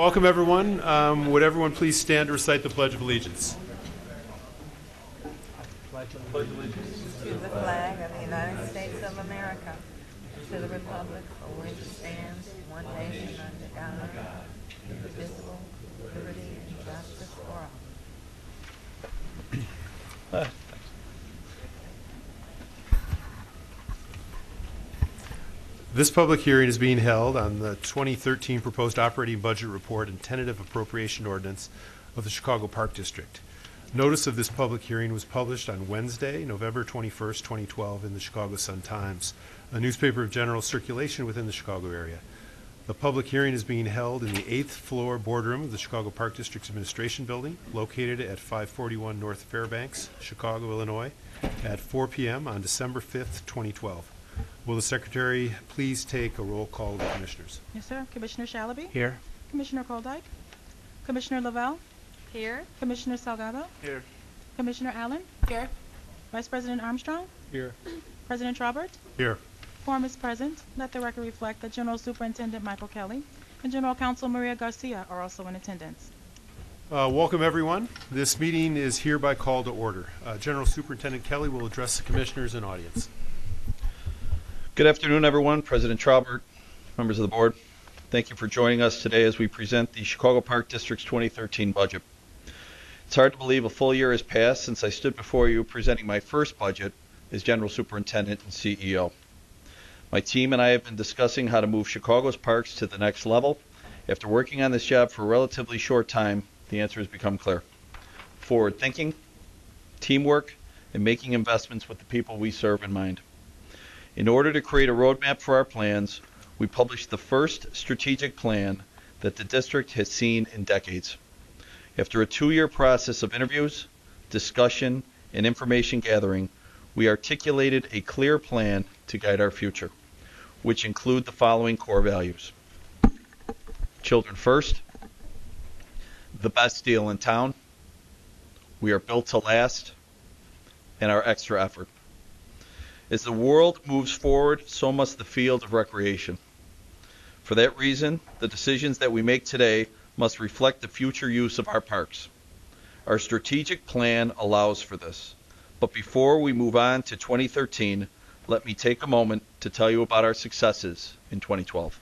Welcome, everyone. Would everyone please stand to recite the Pledge of Allegiance? To the flag of the United States of America, to the republic for which it stands, one nation under God, indivisible, with liberty and justice for all. This public hearing is being held on the 2013 proposed operating budget report and tentative appropriation ordinance of the Chicago Park District. Notice of this public hearing was published on Wednesday, November 21st, 2012 in the Chicago Sun-Times, a newspaper of general circulation within the Chicago area. The public hearing is being held in the 8th floor boardroom of the Chicago Park District's Administration Building, located at 541 North Fairbanks, Chicago, Illinois, at 4 p.m. on December 5th, 2012. Will the Secretary please take a roll call of the Commissioners? Yes, sir. Commissioner Shalaby? Here. Commissioner Koldyke? Commissioner Lavelle? Here. Commissioner Salgado? Here. Commissioner Allen? Here. Vice President Armstrong? Here. President Traubert? Here. Quorum is present. Let the record reflect that General Superintendent Michael Kelly and General Counsel Maria Garcia are also in attendance. Welcome, everyone. This meeting is hereby called to order. General Superintendent Kelly will address the Commissioners and audience. Good afternoon, everyone. President Traubert, members of the board, thank you for joining us today as we present the Chicago Park District's 2013 budget. It's hard to believe a full year has passed since I stood before you presenting my first budget as General Superintendent and CEO. My team and I have been discussing how to move Chicago's parks to the next level. After working on this job for a relatively short time, the answer has become clear. Forward thinking, teamwork, and making investments with the people we serve in mind. In order to create a roadmap for our plans, we published the first strategic plan that the district has seen in decades. After a 2-year process of interviews, discussion, and information gathering, we articulated a clear plan to guide our future, which include the following core values. Children first, the best deal in town, we are built to last, and our extra effort. As the world moves forward, so must the field of recreation. For that reason, the decisions that we make today must reflect the future use of our parks. Our strategic plan allows for this. But before we move on to 2013, let me take a moment to tell you about our successes in 2012.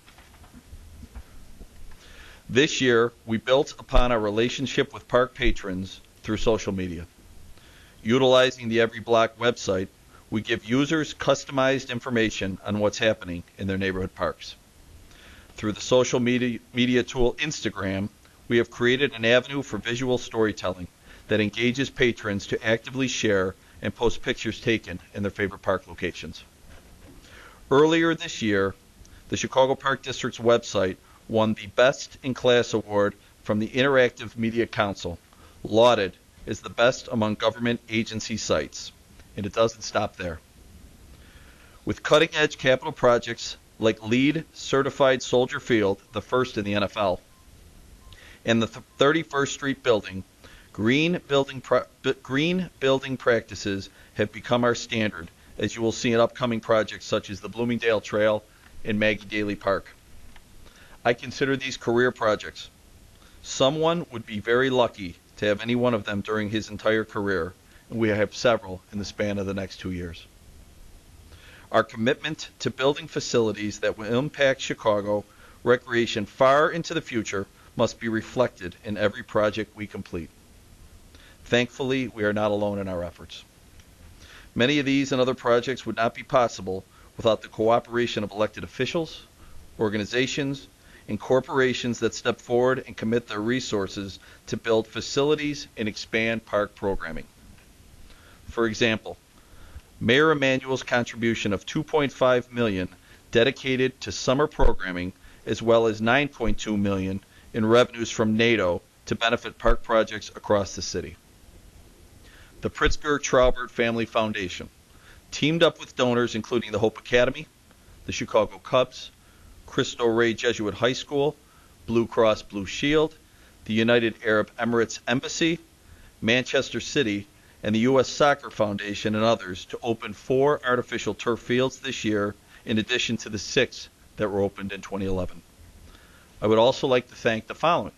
This year, we built upon our relationship with park patrons through social media. Utilizing the Every Block website, we give users customized information on what's happening in their neighborhood parks. Through the social media tool Instagram, we have created an avenue for visual storytelling that engages patrons to actively share and post pictures taken in their favorite park locations. Earlier this year, the Chicago Park District's website won the Best in Class award from the Interactive Media Council, lauded as the best among government agency sites. And it doesn't stop there. With cutting-edge capital projects like LEED Certified Soldier Field, the first in the NFL, and the 31st Street building, green building practices have become our standard, as you will see in upcoming projects such as the Bloomingdale Trail and Maggie Daley Park. I consider these career projects. Someone would be very lucky to have any one of them during his entire career, and we have several in the span of the next 2 years. Our commitment to building facilities that will impact Chicago recreation far into the future must be reflected in every project we complete. Thankfully, we are not alone in our efforts. Many of these and other projects would not be possible without the cooperation of elected officials, organizations, and corporations that step forward and commit their resources to build facilities and expand park programming. For example, Mayor Emanuel's contribution of $2.5 million dedicated to summer programming, as well as $9.2 million in revenues from NATO to benefit park projects across the city. The Pritzker Traubert Family Foundation teamed up with donors including the Hope Academy, the Chicago Cubs, Cristo Rey Jesuit High School, Blue Cross Blue Shield, the United Arab Emirates Embassy, Manchester City, and the U.S. Soccer Foundation and others to open 4 artificial turf fields this year, in addition to the 6 that were opened in 2011. I would also like to thank the following: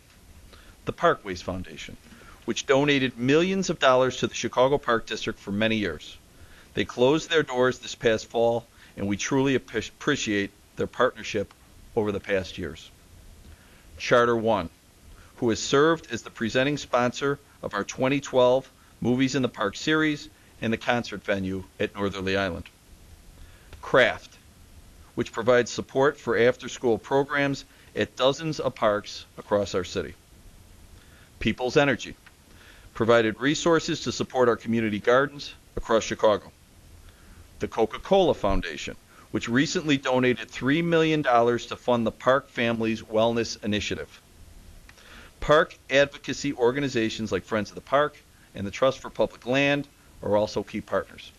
the Parkways Foundation, which donated millions of dollars to the Chicago Park District for many years. They closed their doors this past fall, and we truly appreciate their partnership over the past years. Charter One, who has served as the presenting sponsor of our 2012 Movies in the Park series and the concert venue at Northerly Island. Craft, which provides support for after-school programs at dozens of parks across our city. People's Energy provided resources to support our community gardens across Chicago. The Coca-Cola Foundation, which recently donated $3 million to fund the Park Families Wellness Initiative. Park advocacy organizations like Friends of the Park and the Trust for Public Land are also key partners.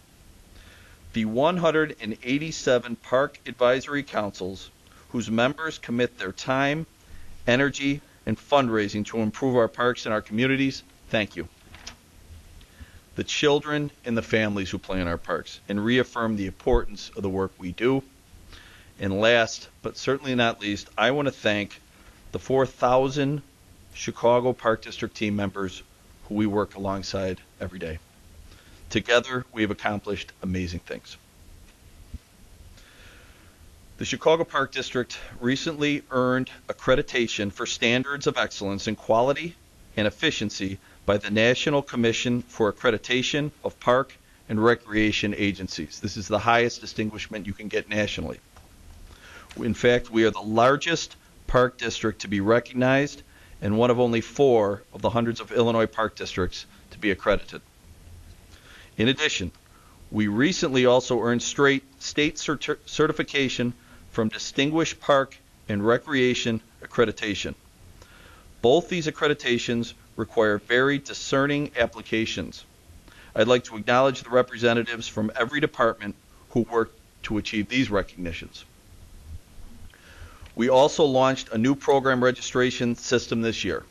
The 187 park advisory councils whose members commit their time, energy, and fundraising to improve our parks and our communities, thank you. The children and the families who play in our parks and reaffirm the importance of the work we do. And last, but certainly not least, I want to thank the 4,000 Chicago Park District team members who we work alongside every day. Together, we have accomplished amazing things. The Chicago Park District recently earned accreditation for standards of excellence in quality and efficiency by the National Commission for Accreditation of Park and Recreation Agencies. This is the highest distinguishment you can get nationally. In fact, we are the largest park district to be recognized and one of only 4 of the hundreds of Illinois park districts to be accredited. In addition, we recently also earned state certification from Distinguished Park and Recreation Accreditation. Both these accreditations require very discerning applications. I'd like to acknowledge the representatives from every department who worked to achieve these recognitions. We also launched a new program registration system this year.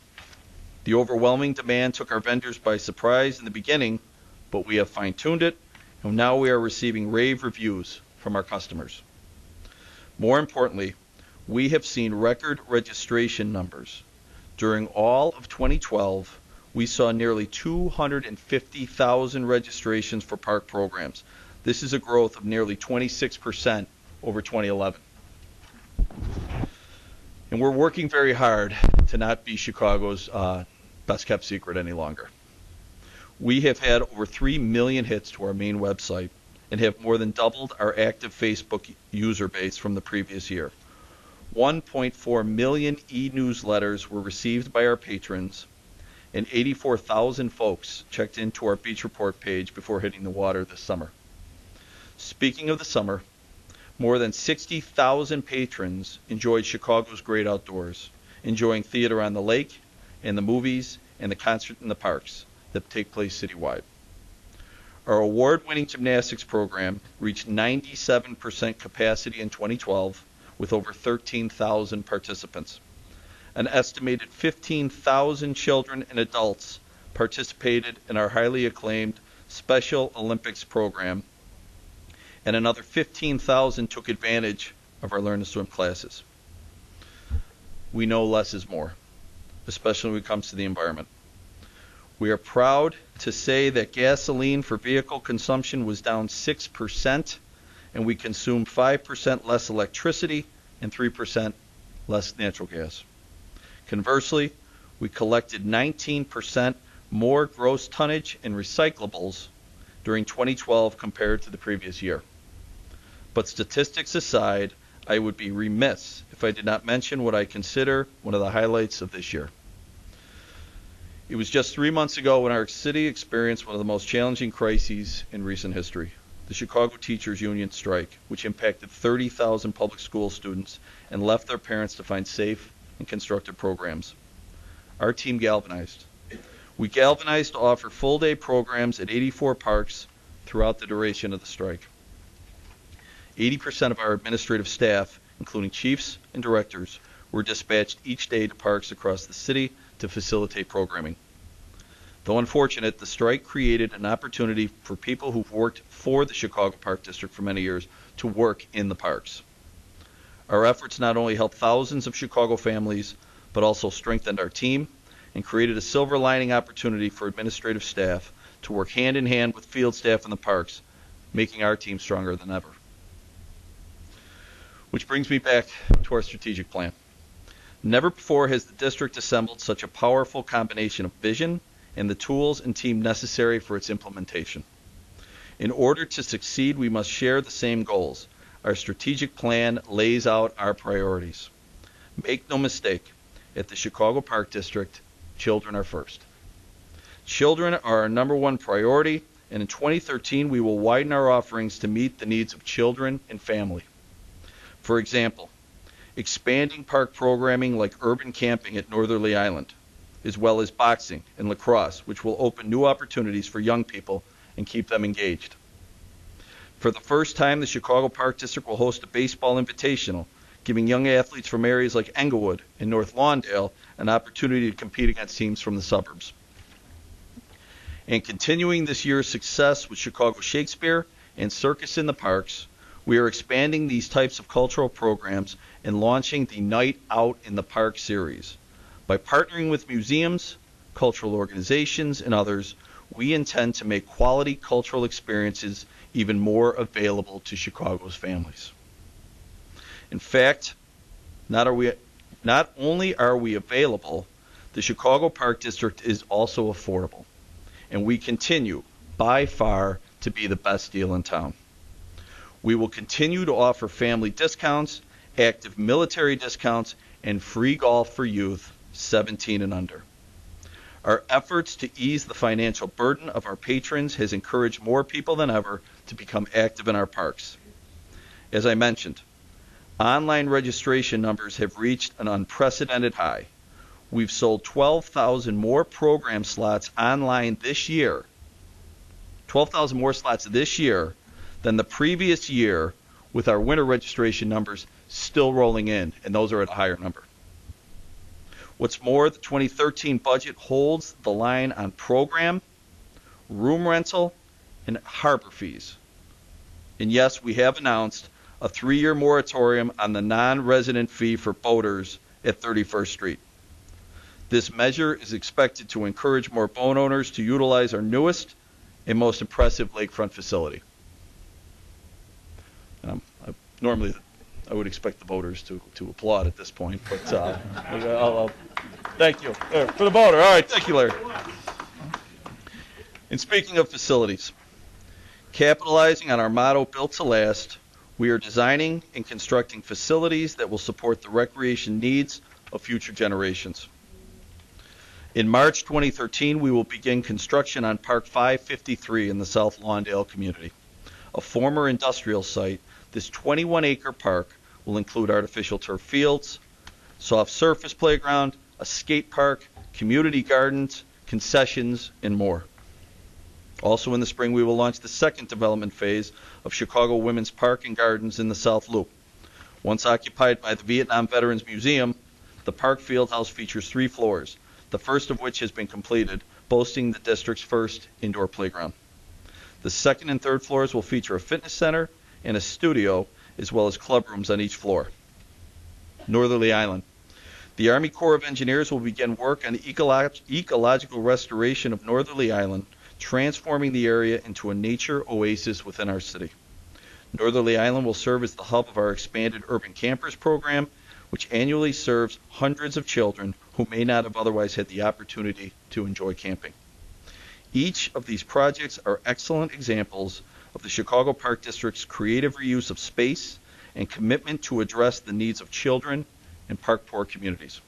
The overwhelming demand took our vendors by surprise in the beginning, but we have fine-tuned it, and now we are receiving rave reviews from our customers. More importantly, we have seen record registration numbers. During all of 2012, we saw nearly 250,000 registrations for park programs. This is a growth of nearly 26% over 2011. And we're working very hard to not be Chicago's best-kept secret any longer. We have had over 3 million hits to our main website and have more than doubled our active Facebook user base from the previous year. 1.4 million e-newsletters were received by our patrons, and 84,000 folks checked into our Beach Report page before hitting the water this summer. Speaking of the summer, more than 60,000 patrons enjoyed Chicago's great outdoors, enjoying theater on the lake, and the movies, and the concert in the parks that take place citywide. Our award-winning gymnastics program reached 97% capacity in 2012 with over 13,000 participants. An estimated 15,000 children and adults participated in our highly acclaimed Special Olympics program, and another 15,000 took advantage of our Learn to Swim classes. We know less is more, especially when it comes to the environment. We are proud to say that gasoline for vehicle consumption was down 6%, and we consumed 5% less electricity and 3% less natural gas. Conversely, we collected 19% more gross tonnage in recyclables during 2012 compared to the previous year. But statistics aside, I would be remiss if I did not mention what I consider one of the highlights of this year. It was just 3 months ago when our city experienced one of the most challenging crises in recent history, the Chicago Teachers Union strike, which impacted 30,000 public school students and left their parents to find safe and constructive programs. Our team galvanized. We galvanized to offer full-day programs at 84 parks throughout the duration of the strike. 80% of our administrative staff, including chiefs and directors, were dispatched each day to parks across the city to facilitate programming. Though unfortunate, the strike created an opportunity for people who've worked for the Chicago Park District for many years to work in the parks. Our efforts not only helped thousands of Chicago families, but also strengthened our team and created a silver lining opportunity for administrative staff to work hand in hand with field staff in the parks, making our team stronger than ever. Which brings me back to our strategic plan. Never before has the district assembled such a powerful combination of vision and the tools and team necessary for its implementation. In order to succeed, we must share the same goals. Our strategic plan lays out our priorities. Make no mistake, at the Chicago Park District, children are first. Children are our number one priority, and in 2013, we will widen our offerings to meet the needs of children and family. For example, expanding park programming like urban camping at Northerly Island, as well as boxing and lacrosse, which will open new opportunities for young people and keep them engaged. For the first time, the Chicago Park District will host a baseball invitational, giving young athletes from areas like Englewood and North Lawndale an opportunity to compete against teams from the suburbs. And continuing this year's success with Chicago Shakespeare and Circus in the Parks, we are expanding these types of cultural programs and launching the Night Out in the Park series. By partnering with museums, cultural organizations, and others, we intend to make quality cultural experiences even more available to Chicago's families. In fact, not only are we available, the Chicago Park District is also affordable, and we continue, by far, to be the best deal in town. We will continue to offer family discounts, active military discounts, and free golf for youth 17 and under. Our efforts to ease the financial burden of our patrons has encouraged more people than ever to become active in our parks. As I mentioned, online registration numbers have reached an unprecedented high. We've sold 12,000 more program slots online this year, 12,000 more slots this year than the previous year, with our winter registration numbers still rolling in, and those are at a higher number. What's more, the 2013 budget holds the line on program, room rental, and harbor fees. And yes, we have announced a 3-year moratorium on the non-resident fee for boaters at 31st Street. This measure is expected to encourage more boat owners to utilize our newest and most impressive lakefront facility. Normally, I would expect the boaters to applaud at this point, but I'll thank you. For the boater. All right, thank you, Larry. And speaking of facilities, capitalizing on our motto, Built to Last, we are designing and constructing facilities that will support the recreation needs of future generations. In March 2013, we will begin construction on Park 553 in the South Lawndale community. A former industrial site, this 21-acre park will include artificial turf fields, soft surface playground, a skate park, community gardens, concessions, and more. Also in the spring, we will launch the second development phase of Chicago Women's Park and Gardens in the South Loop. Once occupied by the Vietnam Veterans Museum, the Park Fieldhouse features 3 floors, the first of which has been completed, boasting the district's first indoor playground. The second and third floors will feature a fitness center and a studio, as well as club rooms on each floor. Northerly Island. The Army Corps of Engineers will begin work on the ecological restoration of Northerly Island, transforming the area into a nature oasis within our city. Northerly Island will serve as the hub of our expanded urban campers program, which annually serves hundreds of children who may not have otherwise had the opportunity to enjoy camping. Each of these projects are excellent examples of the Chicago Park District's creative reuse of space and commitment to address the needs of children and park-poor communities.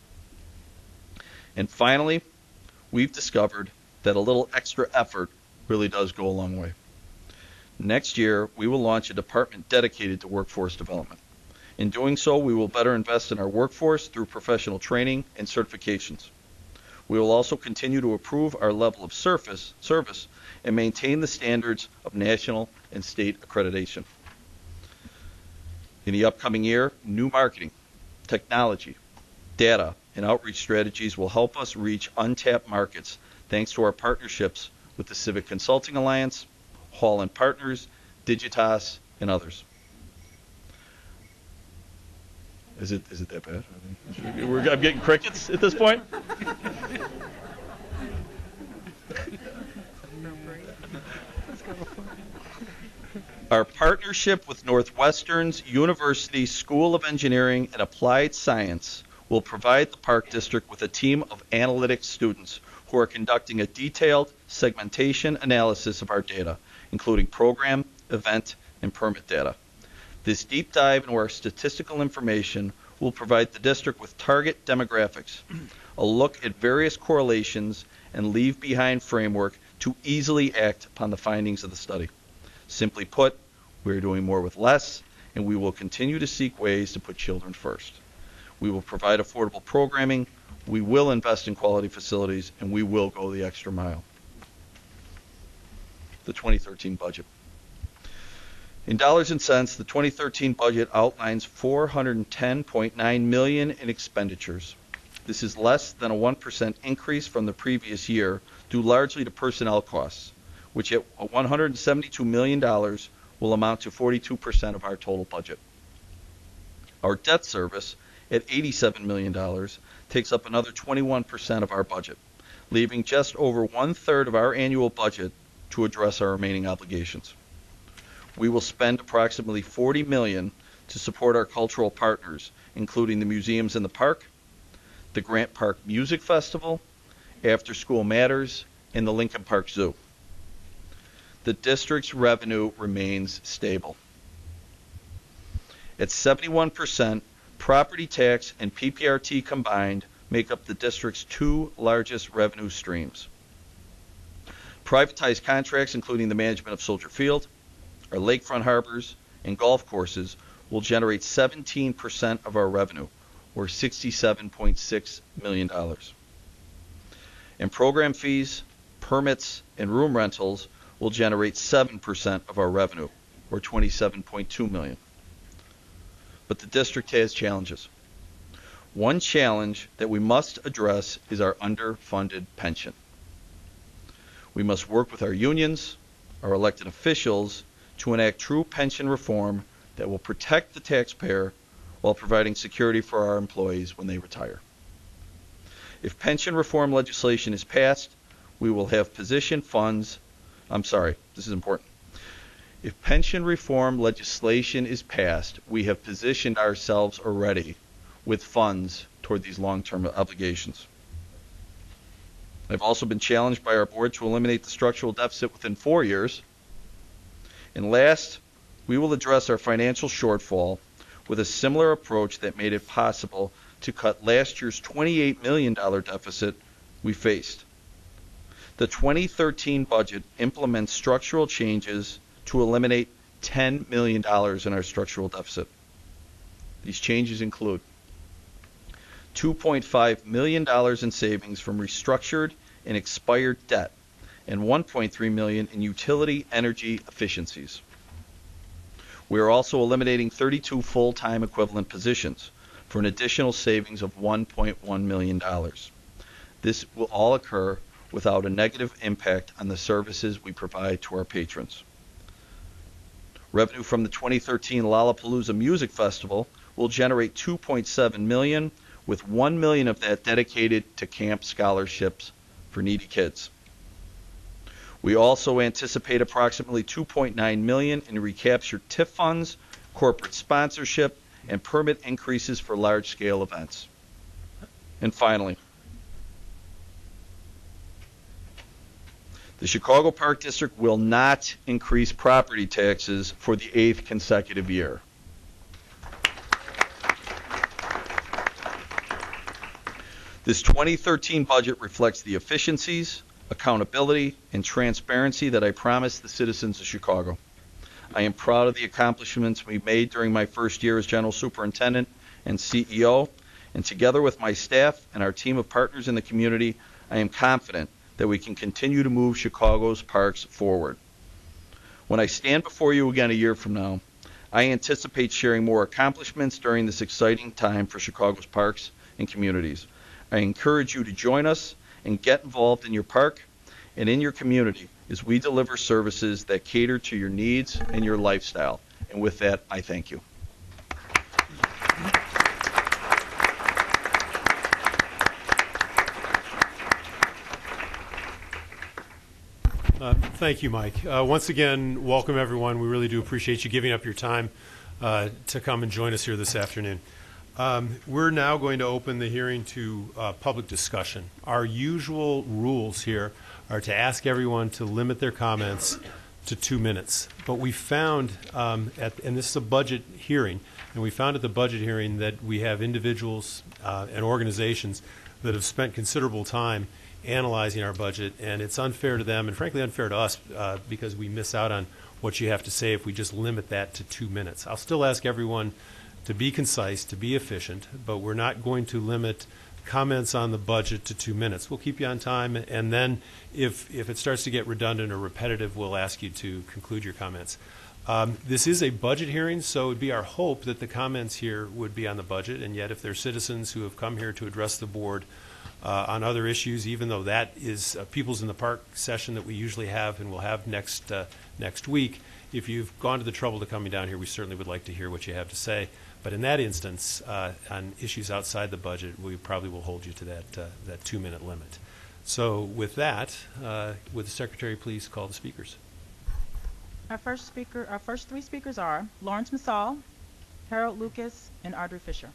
And finally, we've discovered that a little extra effort really does go a long way. Next year, we will launch a department dedicated to workforce development. In doing so, we will better invest in our workforce through professional training and certifications. We will also continue to improve our level of service and maintain the standards of national and state accreditation. In the upcoming year, new marketing, technology, data, and outreach strategies will help us reach untapped markets thanks to our partnerships with the Civic Consulting Alliance, Hall & Partners, Digitas, and others. Is it that bad? I'm getting crickets at this point. Our partnership with Northwestern's University School of Engineering and Applied Science will provide the Park District with a team of analytics students who are conducting a detailed segmentation analysis of our data, including program, event, and permit data. This deep dive into our statistical information will provide the district with target demographics, a look at various correlations, and leave behind framework to easily act upon the findings of the study. Simply put, we are doing more with less, and we will continue to seek ways to put children first. We will provide affordable programming, we will invest in quality facilities, and we will go the extra mile. The 2013 budget. In dollars and cents, the 2013 budget outlines $410.9 million in expenditures. This is less than a 1% increase from the previous year, due largely to personnel costs, which at $172 million will amount to 42% of our total budget. Our debt service, at $87 million, takes up another 21% of our budget, leaving just over 1/3 of our annual budget to address our remaining obligations. We will spend approximately $40 million to support our cultural partners, including the museums in the park, the Grant Park Music Festival, After School Matters, and the Lincoln Park Zoo. The district's revenue remains stable. At 71%, property tax and PPRT combined make up the district's two largest revenue streams. Privatized contracts, including the management of Soldier Field, our lakefront harbors, and golf courses, will generate 17% of our revenue, or $67.6 million. And program fees, permits, and room rentals will generate 7% of our revenue, or $27.2 million. But the district has challenges. One challenge that we must address is our underfunded pension. We must work with our unions, our elected officials, to enact true pension reform that will protect the taxpayer while providing security for our employees when they retire. If pension reform legislation is passed, we will have position funds. This is important. If pension reform legislation is passed, we have positioned ourselves already with funds toward these long-term obligations. I've also been challenged by our board to eliminate the structural deficit within 4 years. And last, we will address our financial shortfall with a similar approach that made it possible to cut last year's $28 million deficit we faced. The 2013 budget implements structural changes to eliminate $10 million in our structural deficit. These changes include $2.5 million in savings from restructured and expired debt and $1.3 million in utility energy efficiencies. We are also eliminating 32 full-time equivalent positions for an additional savings of $1.1 million. This will all occur without a negative impact on the services we provide to our patrons. Revenue from the 2013 Lollapalooza Music Festival will generate $2.7 million, with $1 million of that dedicated to camp scholarships for needy kids. We also anticipate approximately $2.9 million in recaptured TIF funds, corporate sponsorship, and permit increases for large-scale events. And finally, the Chicago Park District will not increase property taxes for the 8th consecutive year. This 2013 budget reflects the efficiencies, accountability, and transparency that I promised the citizens of Chicago. I am proud of the accomplishments we made during my first year as General Superintendent and CEO, and together with my staff and our team of partners in the community, I am confident that we can continue to move Chicago's parks forward. When I stand before you again a year from now, I anticipate sharing more accomplishments during this exciting time for Chicago's parks and communities. I encourage you to join us and get involved in your park and in your community as we deliver services that cater to your needs and your lifestyle. And with that, I thank you. Thank you, Mike. Once again, welcome everyone. We really do appreciate you giving up your time to come and join us here this afternoon. We're now going to open the hearing to public discussion. Our usual rules here are to ask everyone to limit their comments to 2 minutes. But we found, and this is a budget hearing, and we found at the budget hearing that we have individuals and organizations that have spent considerable time analyzing our budget, and it's unfair to them and frankly unfair to us because we miss out on what you have to say if we just limit that to 2 minutes. I'll still ask everyone to be concise, to be efficient, but we're not going to limit comments on the budget to 2 minutes. We'll keep you on time, and then if it starts to get redundant or repetitive, we'll ask you to conclude your comments. This is a budget hearing, so it would be our hope that the comments here would be on the budget, and yet if there are citizens who have come here to address the board on other issues, even though that is a People's in the Park session that we usually have and we'll have next week, if you've gone to the trouble to coming down here, we certainly would like to hear what you have to say. But in that instance, on issues outside the budget, we probably will hold you to that 2 minute limit. So with that, would the Secretary please call the speakers? Our first three speakers are Lawrence Massall, Harold Lucas, and Audrey Fisher.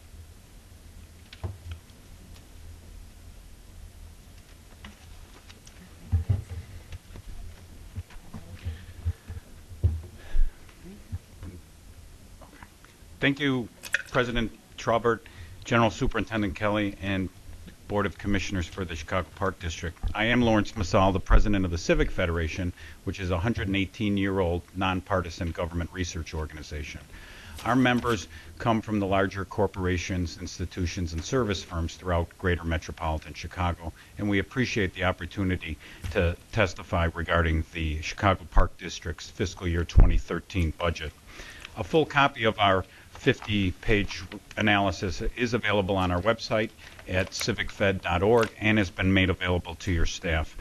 Thank you, President Traubert, General Superintendent Kelly, and Board of Commissioners for the Chicago Park District. I am Lawrence Massall, the president of the Civic Federation, which is a 118-year-old nonpartisan government research organization. Our members come from the larger corporations, institutions, and service firms throughout greater metropolitan Chicago, and we appreciate the opportunity to testify regarding the Chicago Park District's fiscal year 2013 budget. A full copy of our 50-page analysis is available on our website at civicfed.org and has been made available to your staff.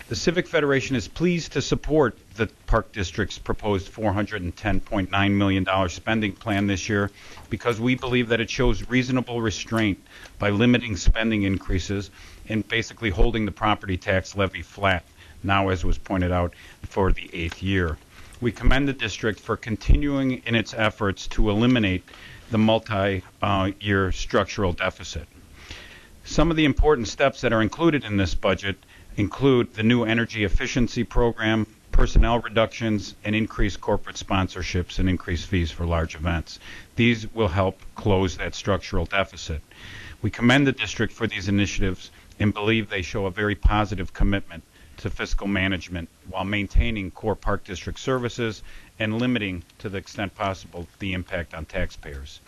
The Civic Federation is pleased to support the Park District's proposed $410.9 million spending plan this year because we believe that it shows reasonable restraint by limiting spending increases and basically holding the property tax levy flat, now as was pointed out, for the 8th year. We commend the district for continuing in its efforts to eliminate the multi-year structural deficit. Some of the important steps that are included in this budget include the new energy efficiency program, personnel reductions, and increased corporate sponsorships and increased fees for large events. These will help close that structural deficit. We commend the district for these initiatives and believe they show a very positive commitment to fiscal management while maintaining core Park District services and limiting, to the extent possible, the impact on taxpayers.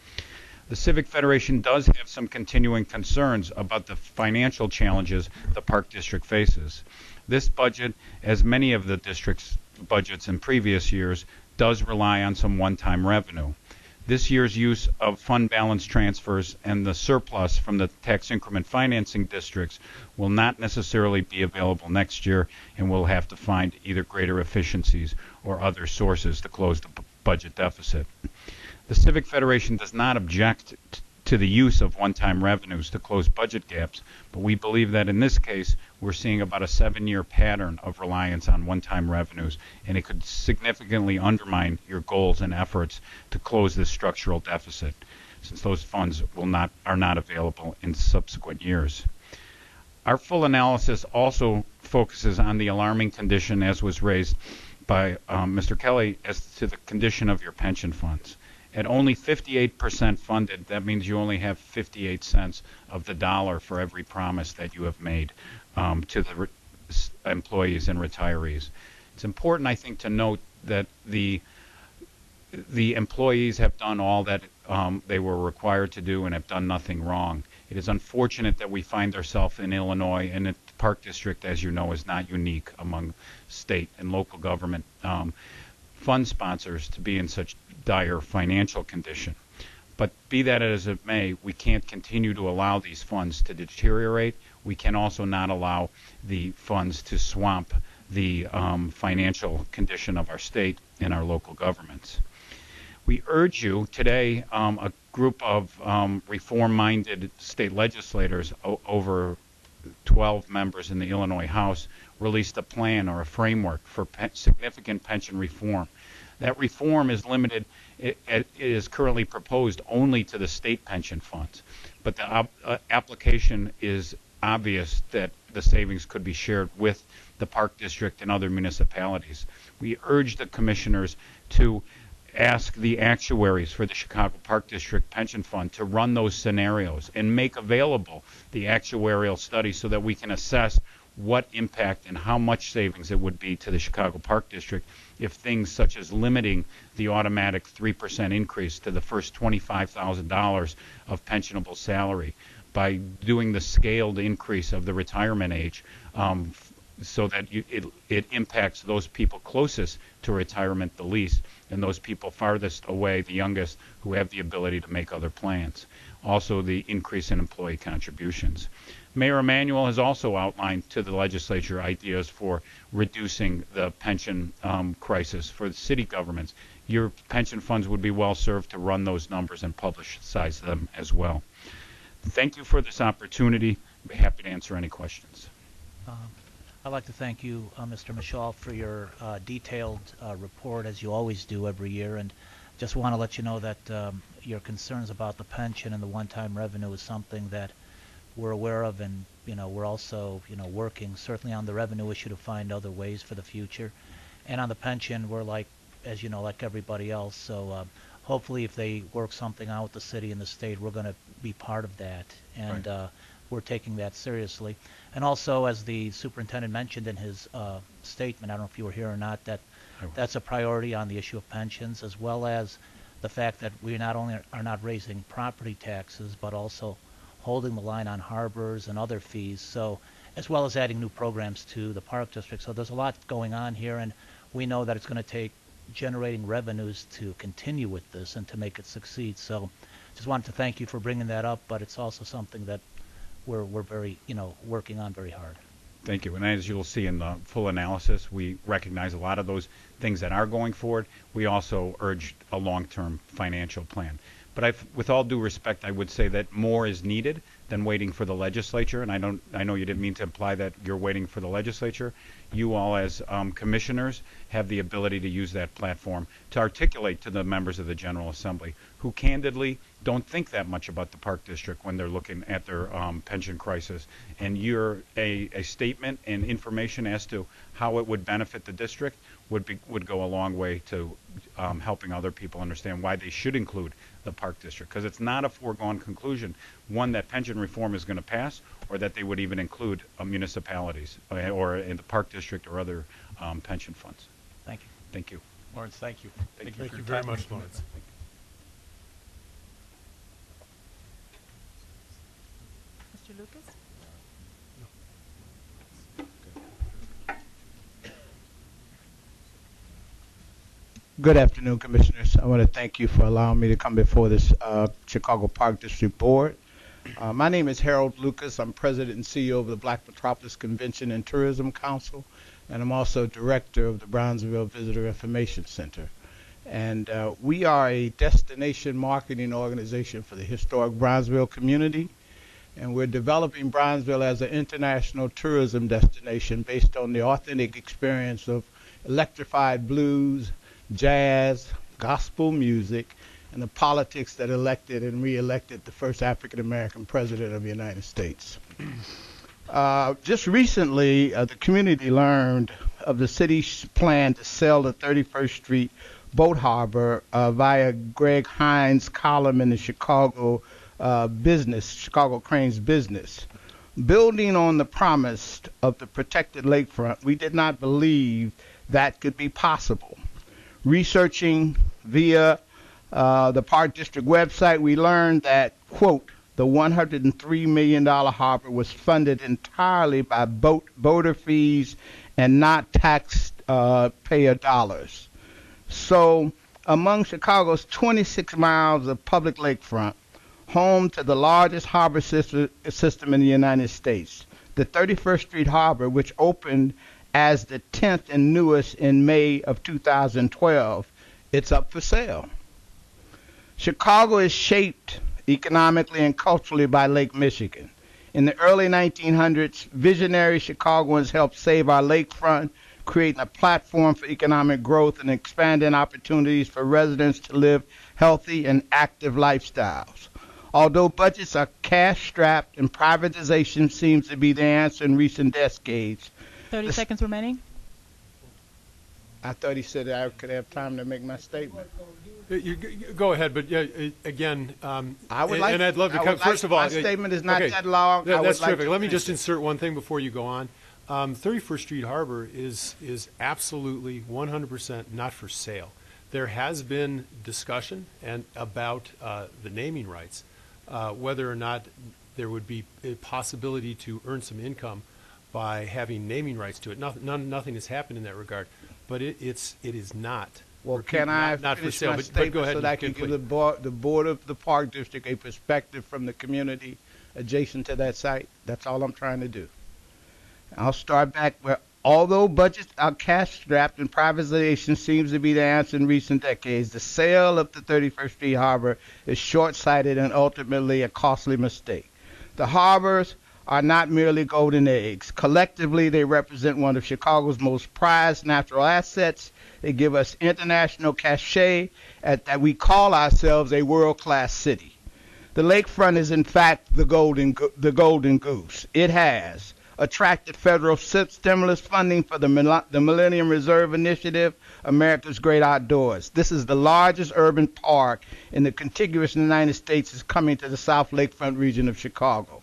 The Civic Federation does have some continuing concerns about the financial challenges the Park District faces. This budget, as many of the district's budgets in previous years, does rely on some one-time revenue. This year's use of fund balance transfers and the surplus from the tax increment financing districts will not necessarily be available next year, and we'll have to find either greater efficiencies or other sources to close the budget deficit. The Civic Federation does not object to the use of one-time revenues to close budget gaps, but we believe that in this case we're seeing about a 7-year pattern of reliance on one-time revenues, and it could significantly undermine your goals and efforts to close this structural deficit, since those funds are not available in subsequent years. Our full analysis also focuses on the alarming condition, as was raised by Mr. Kelly, as to the condition of your pension funds. At only 58% funded, that means you only have 58 cents of the dollar for every promise that you have made to the employees and retirees. It's important, I think, to note that the employees have done all that they were required to do and have done nothing wrong. It is unfortunate that we find ourselves in Illinois, and the Park District, as you know, is not unique among state and local government fund sponsors to be in such dire financial condition. But be that as it may, we can't continue to allow these funds to deteriorate. We can also not allow the funds to swamp the financial condition of our state and our local governments. We urge you today, a group of reform-minded state legislators, over 12 members in the Illinois House released a plan or a framework for significant pension reform. That reform is limited, it is currently proposed only to the state pension funds, but the application is obvious that the savings could be shared with the Park District and other municipalities. We urge the commissioners to ask the actuaries for the Chicago Park District Pension Fund to run those scenarios and make available the actuarial study so that we can assess what impact and how much savings it would be to the Chicago Park District if things such as limiting the automatic 3% increase to the first $25,000 of pensionable salary, by doing the scaled increase of the retirement age, so that it impacts those people closest to retirement the least, and those people farthest away, the youngest, who have the ability to make other plans. Also, the increase in employee contributions. Mayor Emanuel has also outlined to the legislature ideas for reducing the pension crisis for the city governments. Your pension funds would be well served to run those numbers and publicize them as well. Thank you for this opportunity. I'd be happy to answer any questions. I'd like to thank you, Mr. Michal, for your detailed report, as you always do every year, and just want to let you know that your concerns about the pension and the one-time revenue is something that we're aware of, and we're also working certainly on the revenue issue to find other ways for the future, and on the pension we're like everybody else. So hopefully, if they work something out with the city and the state, we're going to be part of that, and Right. We're taking that seriously. And also, as the superintendent mentioned in his statement, I don't know if you were here or not, that's a priority on the issue of pensions, as well as the fact that we not only are not raising property taxes, but also holding the line on harbors and other fees, so as well as adding new programs to the Park District. So there's a lot going on here, and we know that it's going to take generating revenues to continue with this and to make it succeed. So just wanted to thank you for bringing that up, but it's also something that we're very, working on very hard. Thank you. And as you'll see in the full analysis, we recognize a lot of those things that are going forward. We also urge a long-term financial plan. But with all due respect, I would say that more is needed than waiting for the legislature. And I know you didn't mean to imply that you're waiting for the legislature. You all, as commissioners, have the ability to use that platform to articulate to the members of the General Assembly, who candidly don't think that much about the Park District when they're looking at their pension crisis. And a statement and information as to how it would benefit the district would go a long way to helping other people understand why they should include the Park District, because it's not a foregone conclusion, one, that pension reform is going to pass, or that they would even include municipalities or in the Park District or other pension funds. Thank you. Thank you. Lawrence, thank you. Thank you very much, Lawrence. Mr. Lucas? Good afternoon, Commissioners. I want to thank you for allowing me to come before this Chicago Park District Board. My name is Harold Lucas. I'm President and CEO of the Black Metropolis Convention and Tourism Council, and I'm also Director of the Brownsville Visitor Information Center. And we are a destination marketing organization for the historic Brownsville community, and we're developing Brownsville as an international tourism destination based on the authentic experience of electrified blues, jazz, gospel music, and the politics that elected and re-elected the first African-American president of the United States. Just recently, the community learned of the city's plan to sell the 31st Street boat harbor via Greg Hines' column in the Chicago Crane's Business. Building on the promise of the protected lakefront, we did not believe that could be possible. Researching via the Park District website, we learned that, quote, the $103 million harbor was funded entirely by boater fees and not taxpayer dollars. So among Chicago's 26 miles of public lakefront, home to the largest harbor system in the United States, the 31st Street Harbor, which opened as the 10th and newest in May of 2012, it's up for sale. Chicago is shaped economically and culturally by Lake Michigan. In the early 1900s, visionary Chicagoans helped save our lakefront, creating a platform for economic growth and expanding opportunities for residents to live healthy and active lifestyles. Although budgets are cash-strapped and privatization seems to be the answer in recent decades. 30 seconds remaining. I thought he said I could have time to make my statement. Go ahead, but again, I would like, and I'd love to I come. would First like, of all, my statement is not okay, that long. That's like terrific. Let me just finish it. insert one thing before you go on. 31st Street Harbor is absolutely 100% not for sale. There has been discussion and about the naming rights, whether or not there would be a possibility to earn some income by having naming rights to it. Nothing has happened in that regard, but it is not. Well, repeat, can I not for finish sale? my But statement go ahead so that I can give the board of the Park District a perspective from the community adjacent to that site? That's all I'm trying to do. I'll start back where, although budgets are cash-strapped and privatization seems to be the answer in recent decades, the sale of the 31st Street Harbor is short-sighted and ultimately a costly mistake. The harbors are not merely golden eggs. Collectively, they represent one of Chicago's most prized natural assets. They give us international cachet that we call ourselves a world-class city. The lakefront is, in fact, the golden goose. It has attracted federal stimulus funding for the Millennium Reserve Initiative, America's Great Outdoors. This is the largest urban park in the contiguous United States is coming to the South Lakefront region of Chicago.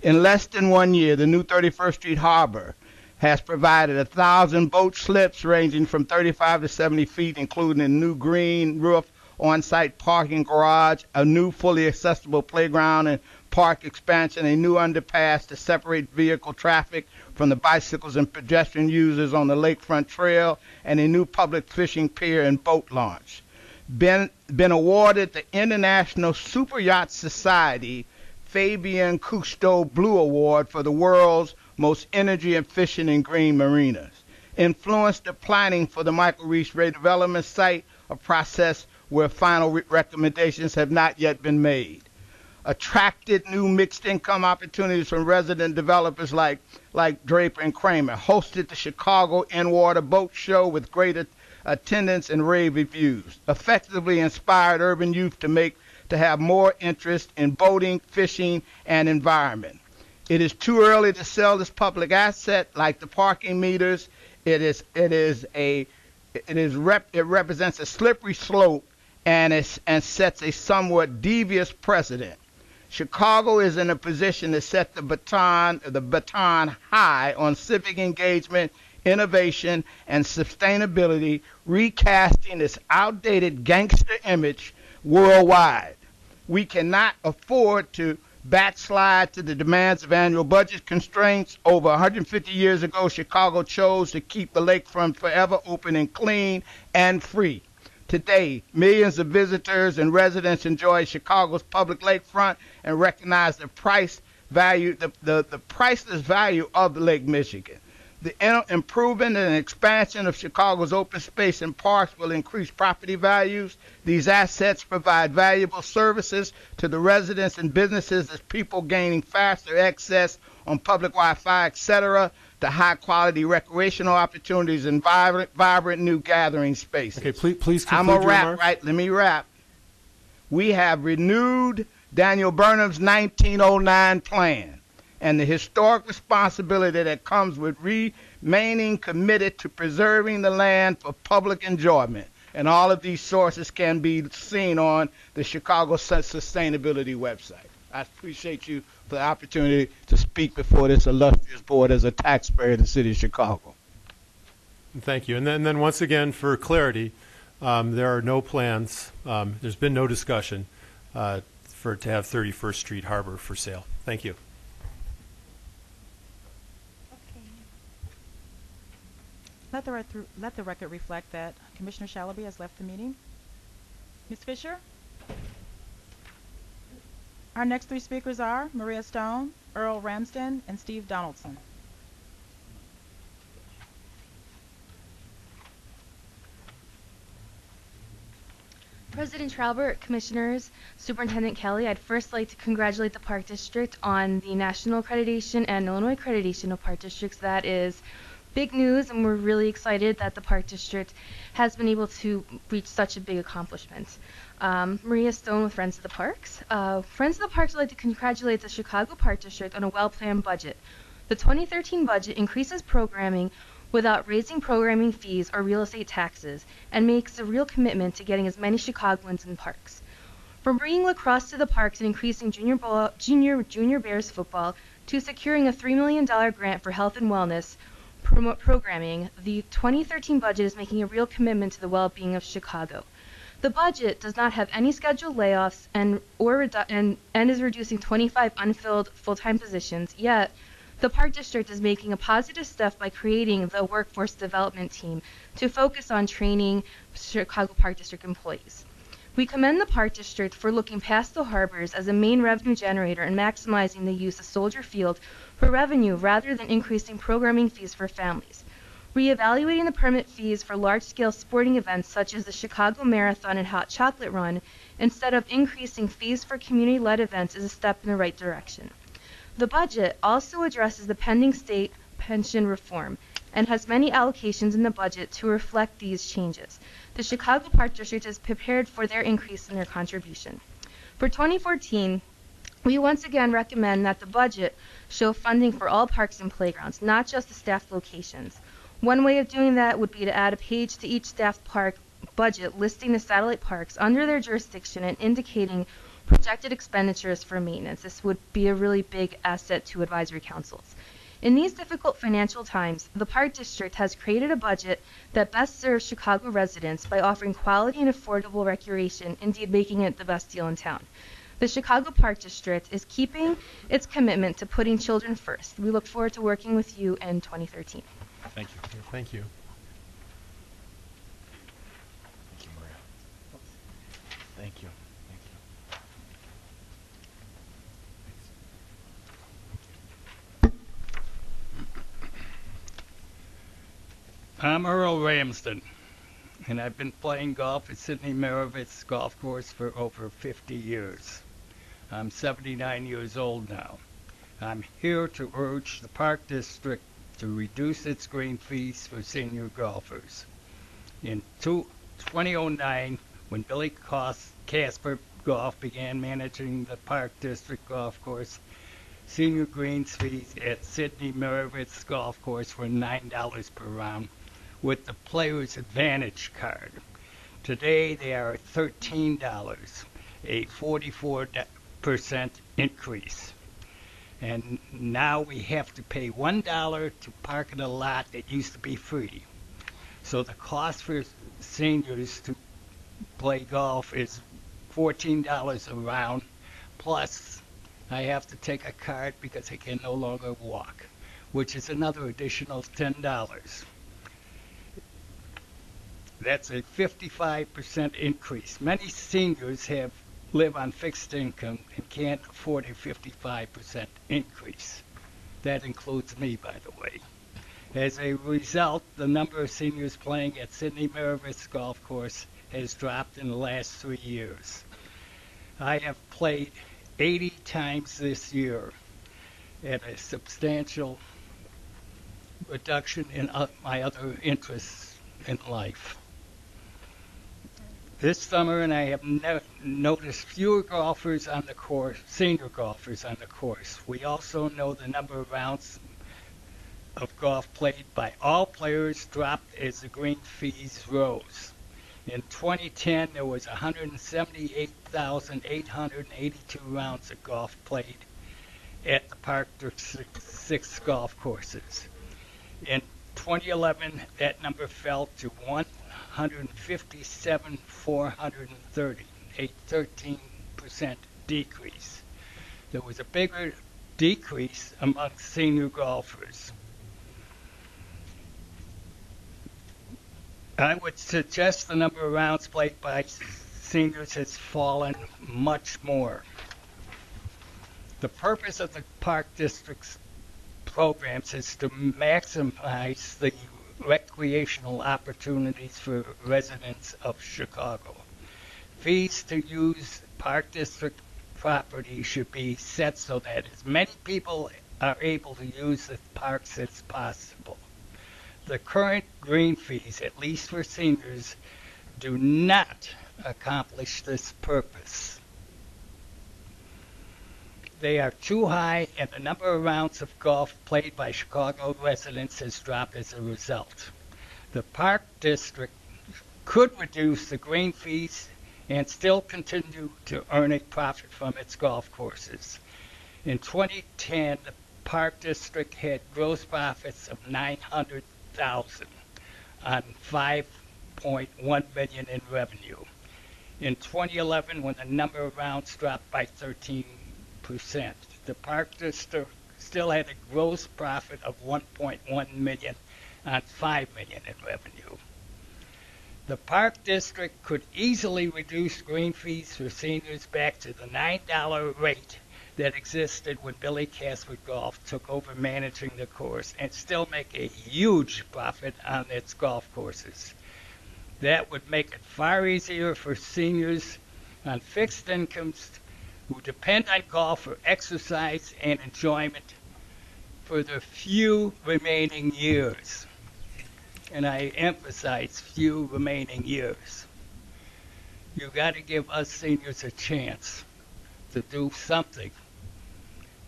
In less than 1 year, the new 31st Street Harbor has provided 1,000 boat slips ranging from 35 to 70 feet, including a new green roof, on-site parking garage, a new fully accessible playground and park expansion, a new underpass to separate vehicle traffic from the bicycles and pedestrian users on the lakefront trail, and a new public fishing pier and boat launch. Been awarded the International Super Yacht Society Fabien Cousteau Blue Award for the world's most energy efficient and green marinas. Influenced the planning for the Michael Reese redevelopment site, a process where final recommendations have not yet been made. Attracted new mixed income opportunities from resident developers like Draper and Kramer. Hosted the Chicago in-water boat show with great attendance and rave reviews. Effectively inspired urban youth to have more interest in boating, fishing, and environment. It is too early to sell this public asset like the parking meters. It represents a slippery slope and sets a somewhat devious precedent. Chicago is in a position to set the baton high on civic engagement, innovation, and sustainability, recasting its outdated gangster image worldwide. We cannot afford to backslide to the demands of annual budget constraints. Over 150 years ago, Chicago chose to keep the lakefront forever open and clean and free. Today, millions of visitors and residents enjoy Chicago's public lakefront and recognize the priceless value of Lake Michigan. The improvement and expansion of Chicago's open space and parks will increase property values. These assets provide valuable services to the residents and businesses as people gaining faster access on public Wi-Fi, etc., to high-quality recreational opportunities and vibrant new gathering spaces. Okay, please conclude I'm a your wrap, remarks. right? Let me wrap. We have renewed Daniel Burnham's 1909 plan and the historic responsibility that comes with remaining committed to preserving the land for public enjoyment. And all of these sources can be seen on the Chicago Sustainability website. I appreciate you for the opportunity to speak before this illustrious board as a taxpayer in the city of Chicago. Thank you. And then once again, for clarity, there are no plans, there's been no discussion to have 31st Street Harbor for sale. Thank you. Let the record reflect that Commissioner Shalaby has left the meeting. Ms. Fisher? Our next three speakers are Maria Stone, Earl Ramsden, and Steve Donaldson. President Traubert, Commissioners, Superintendent Kelly, I'd first like to congratulate the Park District on the national accreditation and Illinois accreditation of Park Districts. That is big news, and we're really excited that the Park District has been able to reach such a big accomplishment. Maria Stone with Friends of the Parks. Friends of the Parks would like to congratulate the Chicago Park District on a well-planned budget. The 2013 budget increases programming without raising programming fees or real estate taxes, and makes a real commitment to getting as many Chicagoans in parks. From bringing lacrosse to the parks and increasing junior Bears football, to securing a $3 million grant for health and wellness programming, the 2013 budget is making a real commitment to the well-being of Chicago. The budget does not have any scheduled layoffs and is reducing 25 unfilled full-time positions, yet the Park District is making a positive step by creating the Workforce Development Team to focus on training Chicago Park District employees. We commend the Park District for looking past the harbors as a main revenue generator and maximizing the use of Soldier Field for revenue rather than increasing programming fees for families. Reevaluating the permit fees for large-scale sporting events such as the Chicago Marathon and Hot Chocolate Run instead of increasing fees for community-led events is a step in the right direction. The budget also addresses the pending state pension reform and has many allocations in the budget to reflect these changes. The Chicago Park District is prepared for their increase in their contribution. For 2014, we once again recommend that the budget show funding for all parks and playgrounds, not just the staffed locations. One way of doing that would be to add a page to each staffed park budget listing the satellite parks under their jurisdiction and indicating projected expenditures for maintenance. This would be a really big asset to advisory councils. In these difficult financial times, the Park District has created a budget that best serves Chicago residents by offering quality and affordable recreation, indeed making it the best deal in town. The Chicago Park District is keeping its commitment to putting children first. We look forward to working with you in 2013. Thank you. Thank you. Thank you, Maria. Thank you. I'm Earl Ramsden, and I've been playing golf at Sidney Merovitz Golf Course for over 50 years. I'm 79 years old now. I'm here to urge the Park District to reduce its green fees for senior golfers. In 2009, when Billy Casper Golf began managing the Park District Golf Course, senior greens fees at Sidney Merovitz Golf Course were $9 per round, with the Player's Advantage card. Today they are $13, a 44% increase. And now we have to pay $1 to park in a lot that used to be free. So the cost for seniors to play golf is $14 a round, plus I have to take a card because I can no longer walk, which is another additional $10. That's a 55% increase. Many seniors live on fixed income and can't afford a 55% increase. That includes me, by the way. As a result, the number of seniors playing at Sidney Merovitz Golf Course has dropped in the last 3 years. I have played 80 times this year at a substantial reduction in my other interests in life. This summer, and I have noticed fewer golfers on the course, senior golfers on the course. We also know the number of rounds of golf played by all players dropped as the green fees rose. In 2010, there was 178,882 rounds of golf played at the Park District 6 golf courses. In 2011, that number fell to 157,430, a 13% decrease. There was a bigger decrease among senior golfers. I would suggest the number of rounds played by seniors has fallen much more. The purpose of the Park District's programs is to maximize the recreational opportunities for residents of Chicago. fees to use Park District property should be set so that as many people are able to use the parks as possible. The current green fees, at least for seniors, do not accomplish this purpose. They are too high, and the number of rounds of golf played by Chicago residents has dropped as a result. The Park District could reduce the green fees and still continue to earn a profit from its golf courses. In 2010, the Park District had gross profits of $900,000 on $5.1 million in revenue. In 2011, when the number of rounds dropped by 13%, the Park District still had a gross profit of $1.1 million on $5 million in revenue. The Park District could easily reduce green fees for seniors back to the $9 rate that existed when Billy Casper Golf took over managing the course and still make a huge profit on its golf courses. That would make it far easier for seniors on fixed incomes who depend on golf for exercise and enjoyment for the few remaining years. And I emphasize few remaining years. You got to give us seniors a chance to do something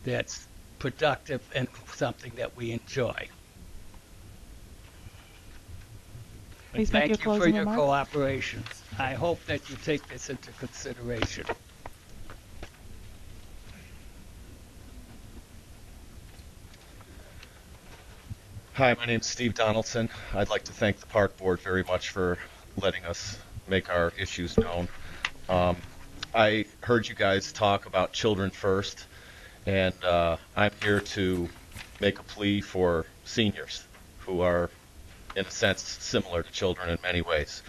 that's productive and something that we enjoy. Please make Thank your you for closing your remarks. cooperation. I hope that you take this into consideration. Hi, my name is Steve Donaldson. I'd like to thank the Park Board very much for letting us make our issues known. I heard you guys talk about children first, and I'm here to make a plea for seniors who are, in a sense, similar to children in many ways.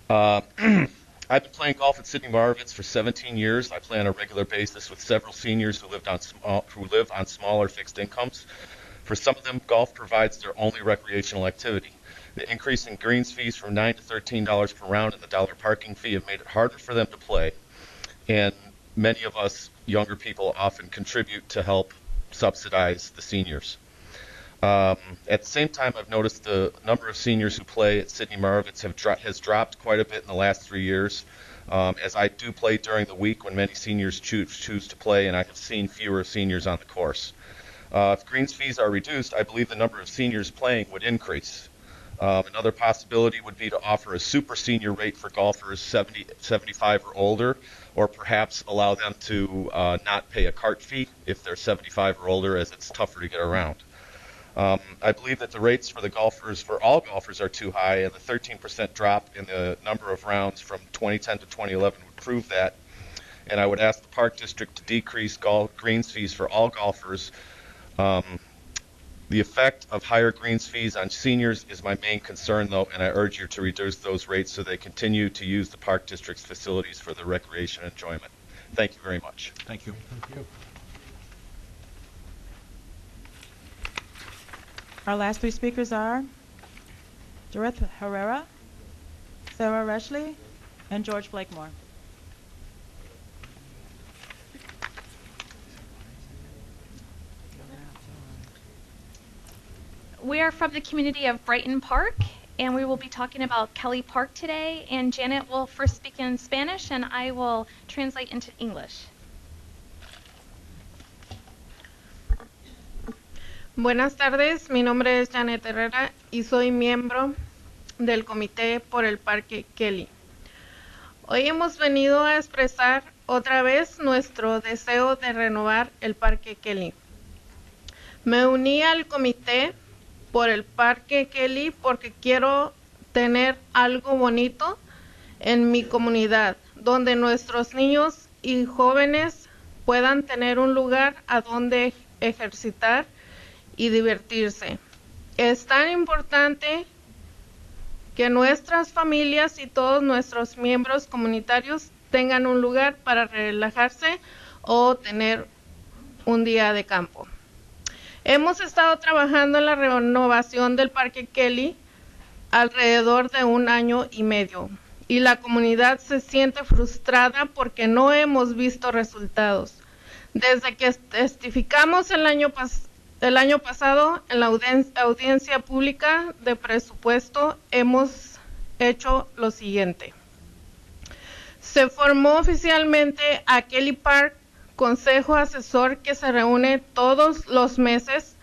I've been playing golf at Sidney Moravitz for 17 years. I play on a regular basis with several seniors who live on smaller fixed incomes. For some of them, golf provides their only recreational activity. The increase in greens fees from $9 to $13 per round and the $1 parking fee have made it harder for them to play. And many of us younger people often contribute to help subsidize the seniors. At the same time, I've noticed the number of seniors who play at Sidney Moravitz has dropped quite a bit in the last 3 years. As I do play during the week when many seniors choose to play, and I have seen fewer seniors on the course. If greens fees are reduced, I believe the number of seniors playing would increase. Another possibility would be to offer a super senior rate for golfers 70, 75 or older, or perhaps allow them to not pay a cart fee if they're 75 or older, as it's tougher to get around. I believe that the rates for all golfers are too high, and the 13% drop in the number of rounds from 2010 to 2011 would prove that. And I would ask the Park District to decrease greens fees for all golfers. The effect of higher greens fees on seniors is my main concern, though, and I urge you to reduce those rates so they continue to use the Park District's facilities for their recreation and enjoyment. Thank you very much. Thank you. Our last three speakers are Dorith Herrera, Sarah Reshley, and George Blakemore. We are from the community of Brighton Park, and we will be talking about Kelly Park today. And Janet will first speak in Spanish, and I will translate into English. Buenas tardes, mi nombre es Janet Herrera y soy miembro del Comité por el Parque Kelly. Hoy hemos venido a expresar otra vez nuestro deseo de renovar el Parque Kelly. Me uní al Comité por el Parque Kelly porque quiero tener algo bonito en mi comunidad, donde nuestros niños y jóvenes puedan tener un lugar a donde ejercitar y divertirse. Es tan importante que nuestras familias y todos nuestros miembros comunitarios tengan un lugar para relajarse o tener un día de campo. Hemos estado trabajando en la renovación del Parque Kelly alrededor de 1 año y medio y la comunidad se siente frustrada porque no hemos visto resultados. Desde que testificamos el año pasado en la audiencia pública de presupuesto, hemos hecho lo siguiente. Se formó oficialmente a Kelly Park Consejo Asesor que se reúne todos los meses.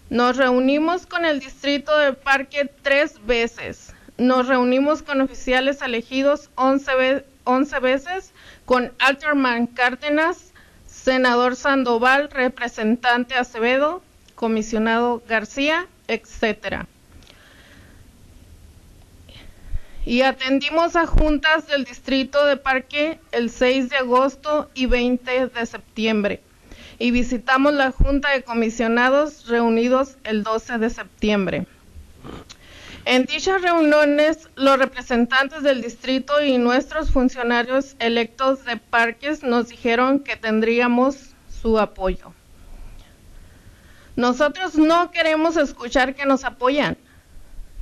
Nos reunimos con el distrito del parque 3 veces. Nos reunimos con oficiales elegidos 11 veces, con Alderman Cárdenas, senador Sandoval, representante Acevedo, comisionado García, etc. Y atendimos a juntas del distrito de parque el 6 de agosto y 20 de septiembre. Y visitamos la junta de comisionados reunidos el 12 de septiembre. En dichas reuniones, los representantes del distrito y nuestros funcionarios electos de parques nos dijeron que tendríamos su apoyo. Nosotros no queremos escuchar que nos apoyan.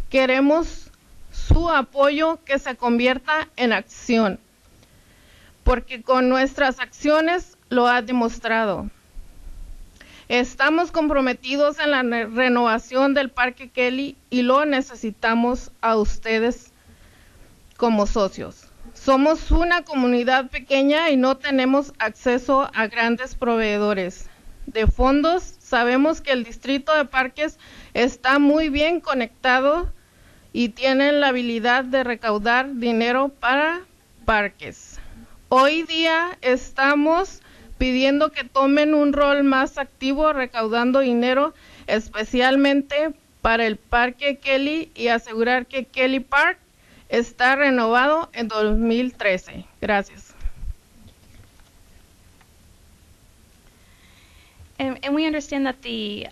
Queremos su apoyo que se convierta en acción, porque con nuestras acciones lo ha demostrado. Estamos comprometidos en la renovación del Parque Kelly y lo necesitamos a ustedes como socios. Somos una comunidad pequeña y no tenemos acceso a grandes proveedores de fondos. Sabemos que el distrito de parques está muy bien conectado y tienen la habilidad de recaudar dinero para parques. Hoy día estamos pidiendo que tomen un rol más activo recaudando dinero, especialmente para el Parque Kelly, y asegurar que Kelly Park está renovado en 2013. Gracias. And we understand that the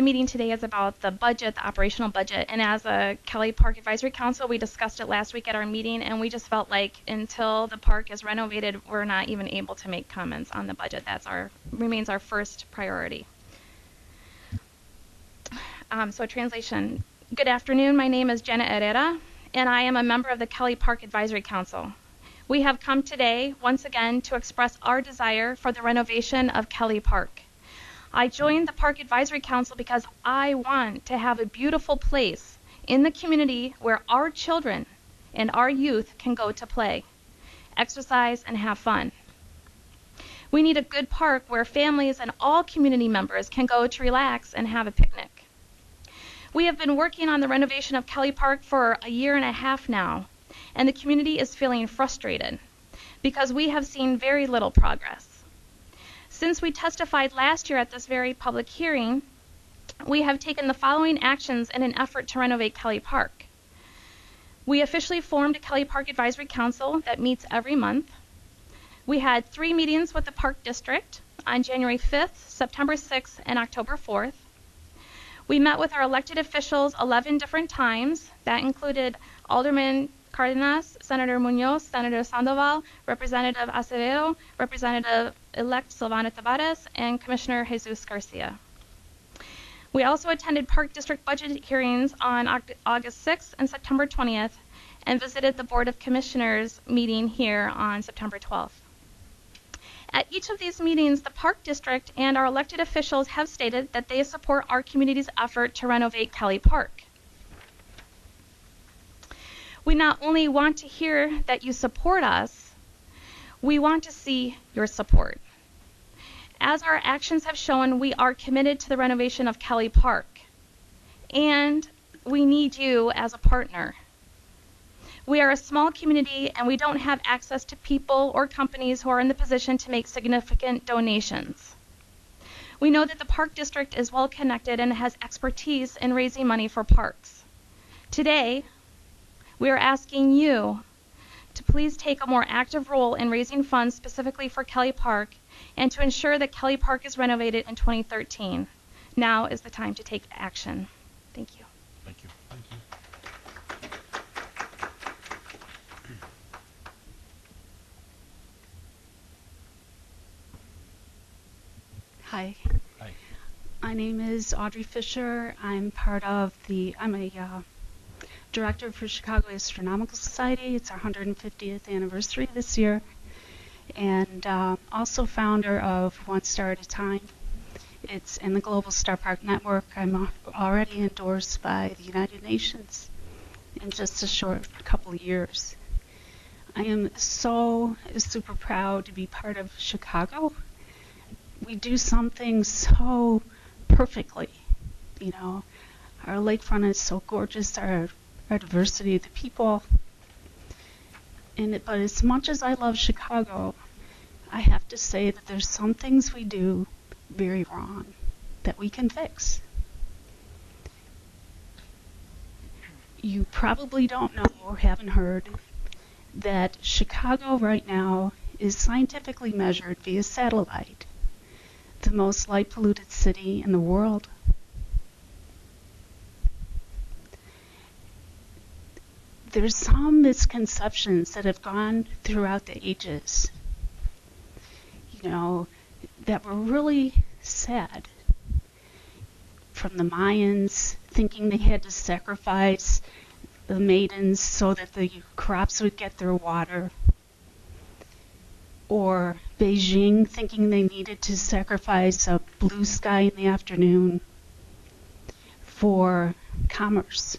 meeting today is about the budget, the operational budget. And as a Kelly Park Advisory Council, we discussed it last week at our meeting, and we just felt like until the park is renovated, we're not even able to make comments on the budget. That's remains our first priority. So translation. Good afternoon. My name is Jenna Herrera, and I am a member of the Kelly Park Advisory Council. We have come today once again to express our desire for the renovation of Kelly Park. I joined the Park Advisory Council because I want to have a beautiful place in the community where our children and our youth can go to play, exercise, and have fun. We need a good park where families and all community members can go to relax and have a picnic. We have been working on the renovation of Kelly Park for a year and a half now, and the community is feeling frustrated because we have seen very little progress. Since we testified last year at this very public hearing, we have taken the following actions in an effort to renovate Kelly Park. We officially formed a Kelly Park Advisory Council that meets every month. We had 3 meetings with the Park District on January 5th, September 6th, and October 4th. We met with our elected officials 11 different times. That included Alderman Cardenas, Senator Munoz, Senator Sandoval, Representative Acevedo, Representative-elect Silvana Tabares, and Commissioner Jesus Garcia. We also attended Park District budget hearings on August 6th and September 20th, and visited the Board of Commissioners meeting here on September 12th. At each of these meetings, the Park District and our elected officials have stated that they support our community's effort to renovate Kelly Park. We not only want to hear that you support us, we want to see your support. As our actions have shown, we are committed to the renovation of Kelly Park, and we need you as a partner. We are a small community, and we don't have access to people or companies who are in the position to make significant donations. We know that the Park District is well connected and has expertise in raising money for parks. Today, we are asking you to please take a more active role in raising funds specifically for Kelly Park and to ensure that Kelly Park is renovated in 2013. Now is the time to take action. Thank you. Thank you. Hi. Hi. My name is Audrey Fisher. I'm a director for Chicago Astronomical Society. It's our 150th anniversary this year. And also founder of One Star at a Time. It's in the Global Star Park Network. I'm already endorsed by the United Nations in just a short couple of years. I am so super proud to be part of Chicago. We do something so perfectly, you know. Our lakefront is so gorgeous, our diversity of the people. But as much as I love Chicago, I have to say that there's some things we do very wrong that we can fix. You probably don't know or haven't heard that Chicago right now is scientifically measured via satellite the most light polluted city in the world. There's some misconceptions that have gone throughout the ages, you know, that were really sad. From the Mayans thinking they had to sacrifice the maidens so that the crops would get their water, or Beijing thinking they needed to sacrifice a blue sky in the afternoon for commerce.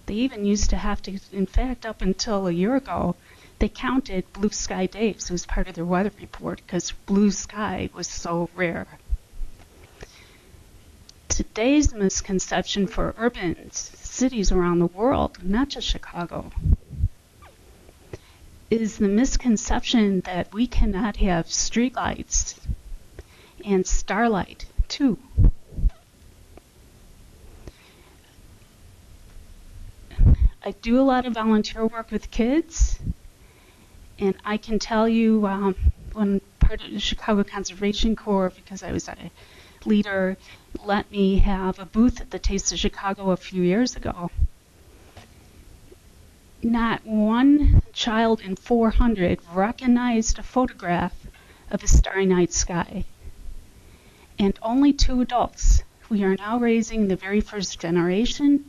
They even used to have to, in fact, up until a year ago, they counted blue sky days. It was part of their weather report because blue sky was so rare. Today's misconception for urban cities around the world, not just Chicago, is the misconception that we cannot have streetlights and starlight too. I do a lot of volunteer work with kids, and I can tell you when part of the Chicago Conservation Corps, because I was a leader, let me have a booth at the Taste of Chicago a few years ago. Not one child in 400 recognized a photograph of a starry night sky, and only 2 adults. We are now raising the very first generation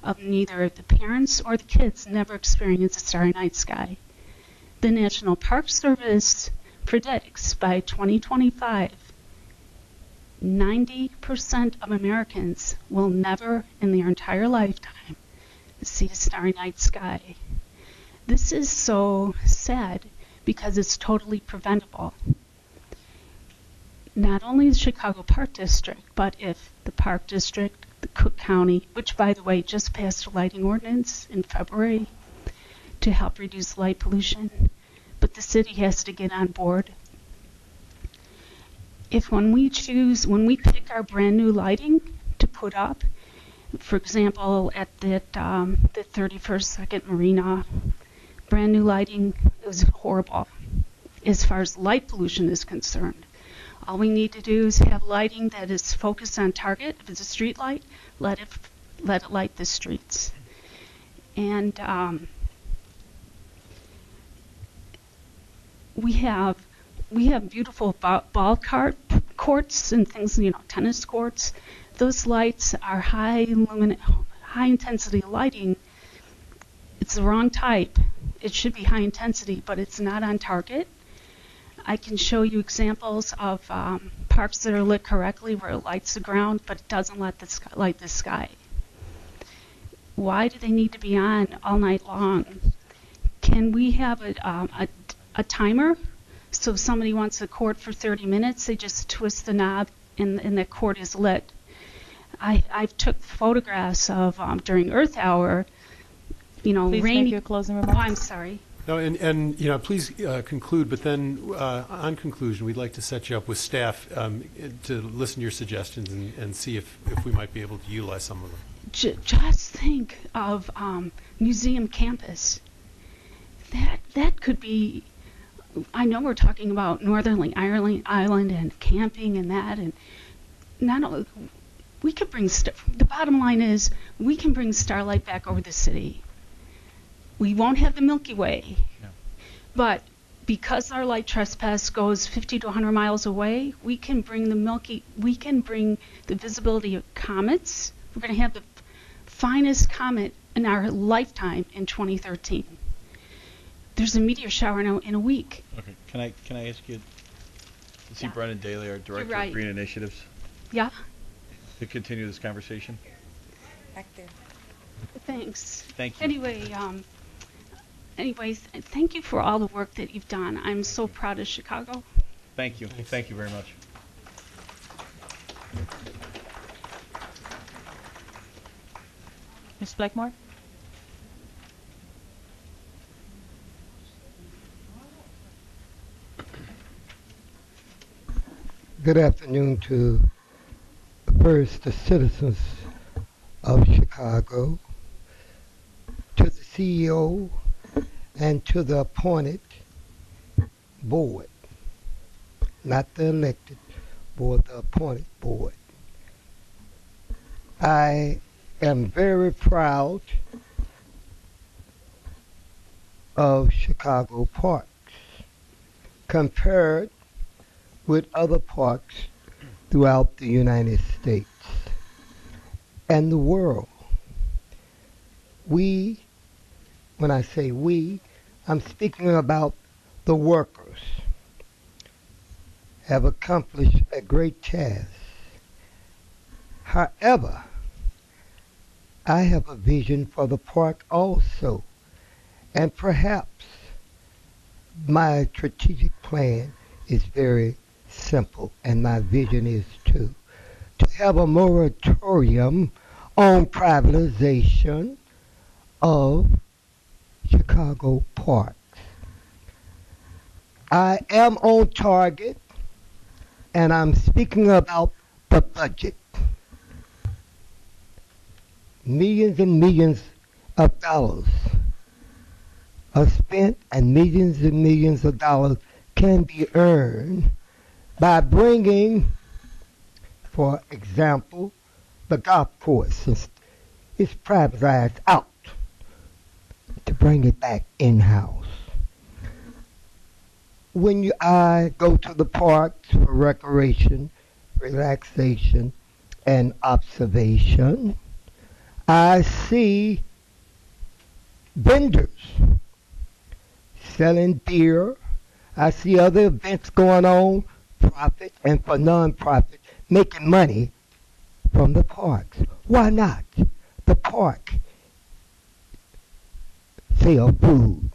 of neither the parents or the kids never experienced a starry night sky. The National Park Service predicts by 2025, 90% of Americans will never in their entire lifetime see a starry night sky. This is so sad because it's totally preventable. Not only the Chicago Park District, but if the Park District, the Cook County, which by the way just passed a lighting ordinance in February to help reduce light pollution, but the city has to get on board. When we pick our brand new lighting to put up, for example, at the 31st Second Marina, brand new lighting, it was horrible as far as light pollution is concerned. All we need to do is have lighting that is focused on target. If it's a street light, let it light the streets. And we have beautiful ball courts and things, you know, tennis courts. Those lights are high intensity lighting. It's the wrong type. It should be high intensity, but it's not on target. I can show you examples of parks that are lit correctly where it lights the ground, but it doesn't light the sky. Why do they need to be on all night long? Can we have a timer? So if somebody wants a court for 30 minutes, they just twist the knob and the court is lit. I've took photographs of during Earth Hour, you know, Please rainy. make your closing remarks. Oh, I'm sorry. No, and you know, please conclude. But then, on conclusion, we'd like to set you up with staff to listen to your suggestions and see if we might be able to utilize some of them. Just think of museum campus. That could be. I know we're talking about Northern Ireland and camping and that, and not only we could bring. The bottom line is we can bring starlight back over the city. We won't have the Milky Way, but because our light trespass goes 50 to 100 miles away, we can bring the visibility of comets. We're going to have the finest comet in our lifetime in 2013. There's a meteor shower now in a week. Okay. Can I ask you to see Brennan Daly, our Director right. of Green Initiatives, Yeah, to continue this conversation? Back there. thanks. Thank you. Anyways, thank you for all the work that you've done. I'm so proud of Chicago. Thank you. Thank you very much. Ms. Blakemore? Good afternoon to first the citizens of Chicago, to the CEO, and to the appointed board, not the elected board, the appointed board. I am very proud of Chicago parks compared with other parks throughout the United States and the world. We, when I say we, I'm speaking about the workers, have accomplished a great task. However, I have a vision for the park also, and perhaps my strategic plan is very simple, and my vision is to have a moratorium on privatization of Chicago parks. I am on target, and I'm speaking about the budget. Millions and millions of dollars are spent, and millions of dollars can be earned by bringing, for example, the golf course, since it's privatized, out, to bring it back in-house. When I go to the parks for recreation, relaxation, and observation, I see vendors selling beer. I see other events going on, profit and for non-profit, making money from the parks. Why not? The park sell food,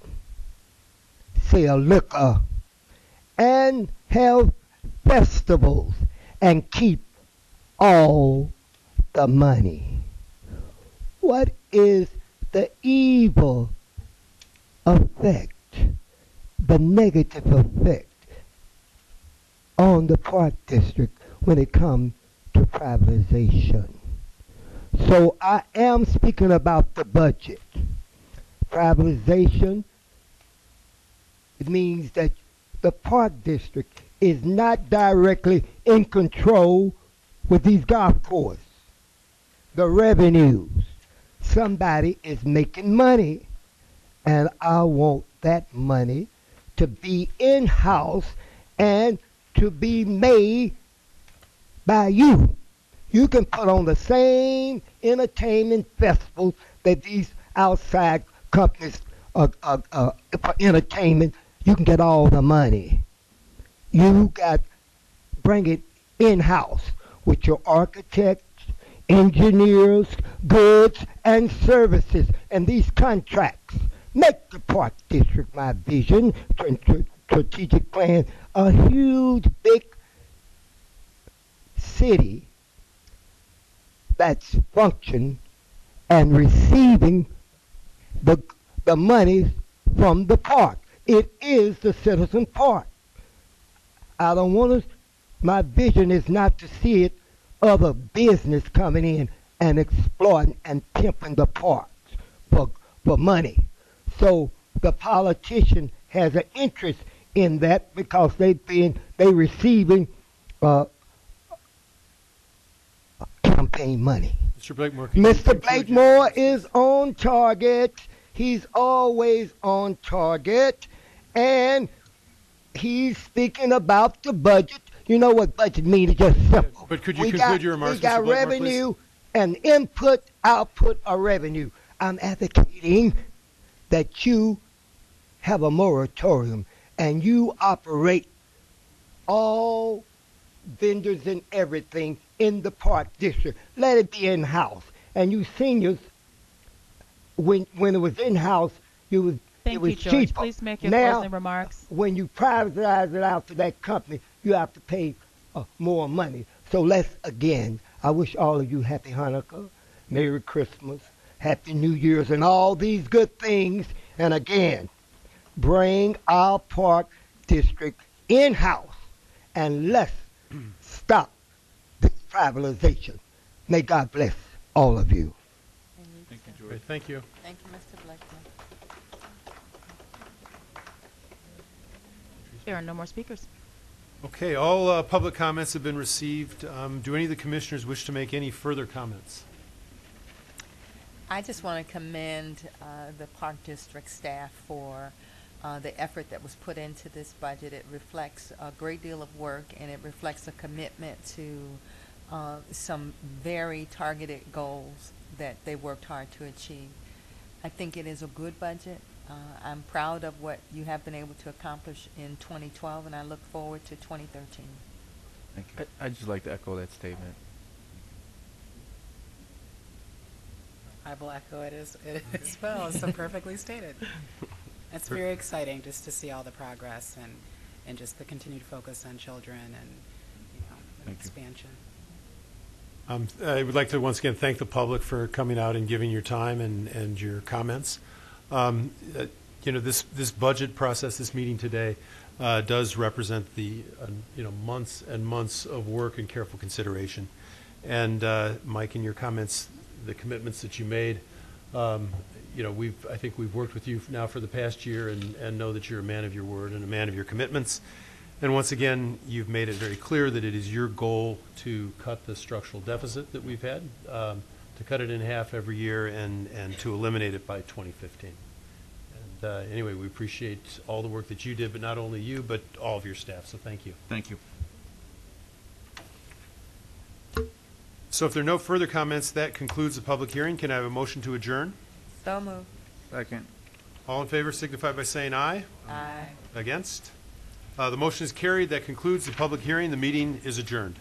sell liquor, and have festivals and keep all the money. What is the evil effect, the negative effect on the park district when it comes to privatization? So I am speaking about the budget. Privatization, it means that the park district is not directly in control with these golf courses. The revenues, somebody is making money, and I want that money to be in-house and to be made by you. You can put on the same entertainment festivals that these outside companies for entertainment. You can get all the money. You got bring it in-house with your architects, engineers, goods, and services, and these contracts. Make the park district, my vision, strategic plan, a huge, big city that's functioning and receiving the money from the park. It is the citizen park. I don't want to, my vision is not to see it other business coming in and exploiting and pimping the parks for money. So the politician has an interest in that because they receiving campaign money. Mr. Blakemore. Mr. Blakemore is on target. He's always on target, and he's speaking about the budget. You know what budget means? It's just simple. But could you conclude your remarks, We got Mr. Blakemore, revenue, an input, output, or revenue. I'm advocating that you have a moratorium and you operate all vendors and everything in the park district. Let it be in-house. And you seniors, when it was in-house, it was George. cheaper. Please make your Now, closing remarks. when you privatize it out to that company, you have to pay more money. So let's, again, I wish all of you happy Hanukkah, Merry Christmas, Happy New Year's, and all these good things. And again, bring our park district in-house and let's stop this privatization. May God bless all of you. Thank you, George. Thank you. Thank you, Mr. Blakeman. There are no more speakers. Okay, all public comments have been received. Do any of the commissioners wish to make any further comments? I just want to commend the Park District staff for the effort that was put into this budget. It reflects a great deal of work, and it reflects a commitment to some very targeted goals that they worked hard to achieve. I think it is a good budget. I'm proud of what you have been able to accomplish in 2012, and I look forward to 2013. Thank you. I'd just like to echo that statement. I will echo it as well. It's so perfectly stated. It's very exciting just to see all the progress and just the continued focus on children and expansion. I would like to once again thank the public for coming out and giving your time and your comments. This budget process, this meeting today, does represent the months and months of work and careful consideration. And Mike, in your comments, the commitments that you made, I think we've worked with you now for the past year and know that you're a man of your word and a man of your commitments. And once again, you've made it very clear that it is your goal to cut the structural deficit that we've had, to cut it in half every year and to eliminate it by 2015. And anyway, we appreciate all the work that you did, but not only you, but all of your staff. So thank you. Thank you. So if there are no further comments, that concludes the public hearing. Can I have a motion to adjourn? So moved. Second. All in favor signify by saying aye. Aye. Against? The motion is carried. That concludes the public hearing. The meeting is adjourned.